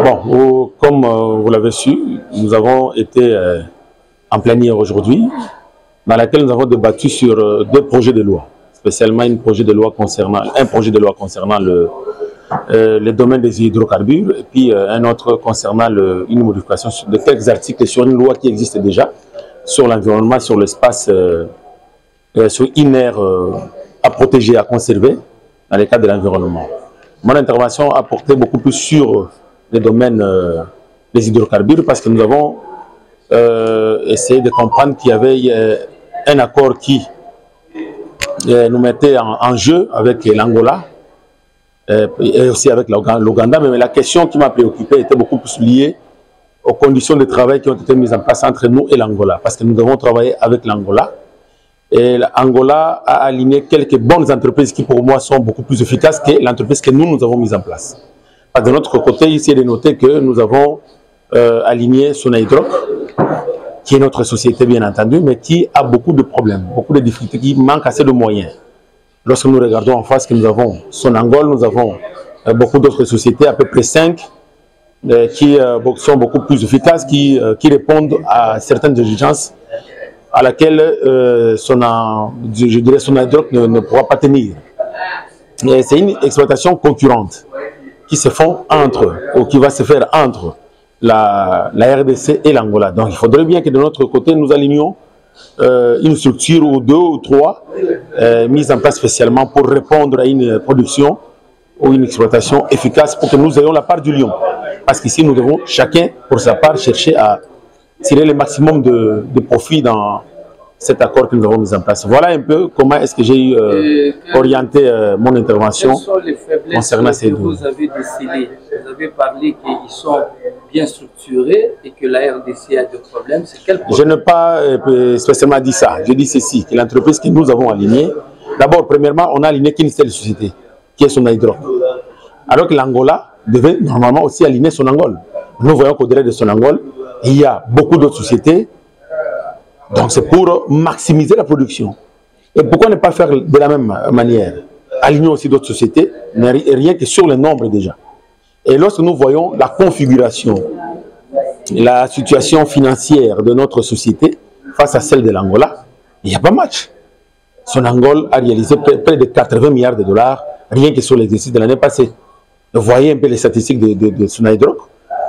Bon, comme vous l'avez su, nous avons été en plénière aujourd'hui, dans laquelle nous avons débattu sur deux projets de loi, spécialement un projet de loi concernant le domaine des hydrocarbures, et puis un autre concernant une modification de quelques articles sur une loi qui existe déjà, sur l'environnement, sur l'espace, sur une aire à protéger, à conserver, dans le cadre de l'environnement. Mon intervention a porté beaucoup plus sur le domaine des hydrocarbures, parce que nous avons essayé de comprendre qu'il y avait un accord qui nous mettait en jeu avec l'Angola et aussi avec l'Ouganda, mais la question qui m'a préoccupé était beaucoup plus liée aux conditions de travail qui ont été mises en place entre nous et l'Angola, parce que nous devons travailler avec l'Angola. Et l'Angola a aligné quelques bonnes entreprises qui, pour moi, sont beaucoup plus efficaces que l'entreprise que nous avons mise en place. De notre côté, ici, il est noté que nous avons aligné Sonaidroc, qui est notre société, bien entendu, mais qui a beaucoup de problèmes, beaucoup de difficultés, qui manque assez de moyens. Lorsque nous regardons en face que nous avons Sonangol, nous avons beaucoup d'autres sociétés, à peu près 5, qui sont beaucoup plus efficaces, qui répondent à certaines exigences à laquelle Sonaidroc ne pourra pas tenir. C'est une exploitation concurrente qui se font ou qui va se faire entre la RDC et l'Angola. Donc il faudrait bien que de notre côté, nous alignions une structure ou deux ou trois mises en place spécialement pour répondre à une production ou une exploitation efficace pour que nous ayons la part du lion. Parce qu'ici, nous devons chacun, pour sa part, chercher à tirer le maximum de profit dans cet accord que nous avons mis en place. Voilà un peu comment est-ce que j'ai orienté mon intervention concernant ces deux. Vous avez décelé, vous avez parlé qu'ils sont bien structurés et que la RDC a des problèmes. C'est quel problème? Je n'ai pas spécialement dit ça. Je dis ceci, que l'entreprise que nous avons alignée, d'abord, premièrement, on a aligné qu'une seule société, qui est Sonaidroc. Alors que l'Angola devait normalement aussi aligner Sonangol. Nous voyons qu'au-delà de Sonangol, il y a beaucoup d'autres sociétés. Donc c'est pour maximiser la production. Et pourquoi ne pas faire de la même manière? Aligner aussi d'autres sociétés, mais rien que sur le nombre déjà. Et lorsque nous voyons la configuration, la situation financière de notre société face à celle de l'Angola, il n'y a pas match. Sonangol a réalisé près de 80 milliards de dollars rien que sur l'exercice de l'année passée. Vous voyez un peu les statistiques de Sonaidroc.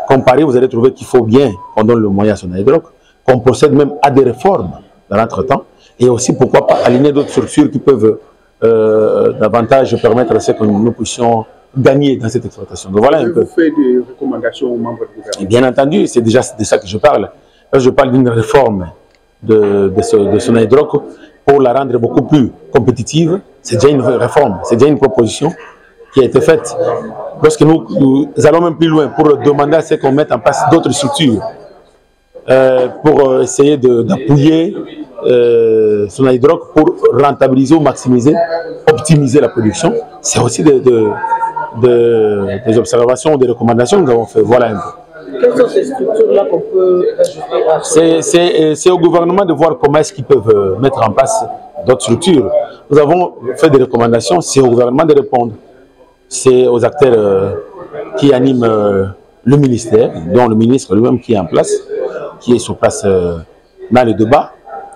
Comparé, vous allez trouver qu'il faut bien qu'on donne le moyen à Sonaidroc, qu'on procède même à des réformes dans l'entretemps, et aussi pourquoi pas aligner d'autres structures qui peuvent davantage permettre à ce que nous puissions gagner dans cette exploitation. Donc voilà un peu. Vous faites des recommandations aux membres du gouvernement? Et bien entendu, c'est déjà de ça que je parle. Là, je parle d'une réforme de Sonaidroc pour la rendre beaucoup plus compétitive. C'est déjà une réforme, c'est déjà une proposition qui a été faite. Lorsque nous allons même plus loin pour demander à ce qu'on mette en place d'autres structures pour essayer d'appuyer Sonaidroc pour rentabiliser ou maximiser, optimiser la production. C'est aussi des observations, des recommandations que nous avons fait. Voilà un peu. Quelles sont ces structures-là qu'on peut ajouter? C'est au gouvernement de voir comment est-ce qu'ils peuvent mettre en place d'autres structures. Nous avons fait des recommandations, c'est au gouvernement de répondre. C'est aux acteurs qui animent le ministère, dont le ministre lui-même qui est en place, qui est sur place dans le débat,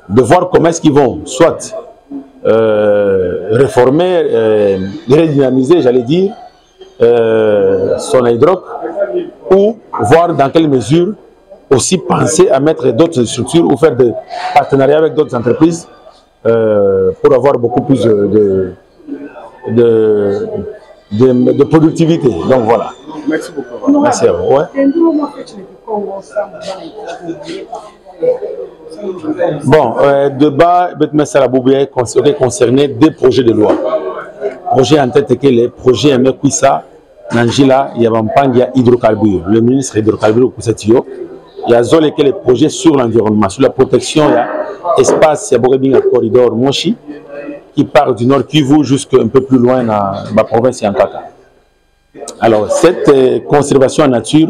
de voir comment est-ce qu'ils vont soit réformer, redynamiser, j'allais dire, Sonaidroc, ou voir dans quelle mesure aussi penser à mettre d'autres structures ou faire des partenariats avec d'autres entreprises pour avoir beaucoup plus de productivité. Donc voilà. Merci beaucoup. Merci à vous. Ouais. Bon, débat concerné des projets de loi. Projet en tête que les projets Amekwisa, Nanjila, Yabampangia, hydrocarbures. Le ministre hydrocarbures, il y a les projets sur l'environnement, sur la protection, il y a espace, il y a beaucoup de corridor Moshi, qui part du nord Kivu jusqu'un peu plus loin dans la province Yankaka. Alors, cette conservation en nature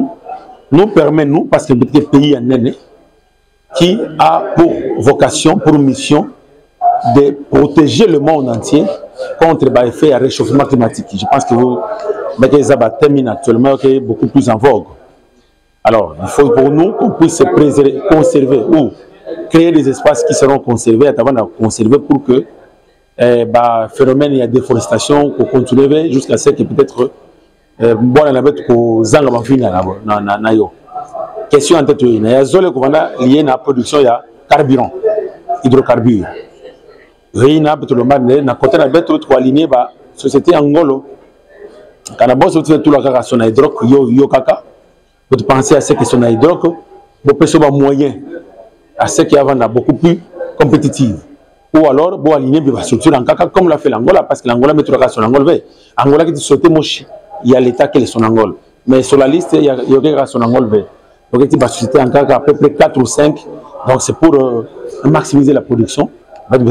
nous permet, nous, parce que notre pays en est qui a pour vocation, pour mission, de protéger le monde entier contre le réchauffement climatique. Je pense que vous, Mbeke Zaba termine actuellement, qui est beaucoup plus en vogue. Alors, il faut pour nous qu'on puisse préserver, conserver ou créer des espaces qui seront conservés, avant de conserver pour que phénomène il y a déforestation pour continuer jusqu'à ce que peut-être bon la bête ko zanga mafina na yo. Question en tête il y a zone ko vanda lié na production ya carburant, hydrocarbures. Rien peut le mal na côté na bête ko aligner ba société angolo. Quand la bosse fait tout la kaka son hydroc yo kaka. Vous pensez à ce que son hydroc, vous pouvez avoir moyen à ce qui avant beaucoup plus compétitive. Ou alors, vous aligner la structure en caca comme l'a fait l'Angola, parce que l'Angola met tout le son Angola. Angola qui est sauté mochi, il y a l'État qui est son Angola. Mais sur la liste, il y a son Angola. Donc, il y a société en caca à peu près 4 ou 5. Donc, c'est pour maximiser la production. Donc,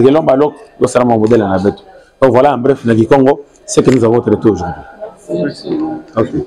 voilà, en bref, le Congo, c'est ce que nous avons traité aujourd'hui. Merci. Okay.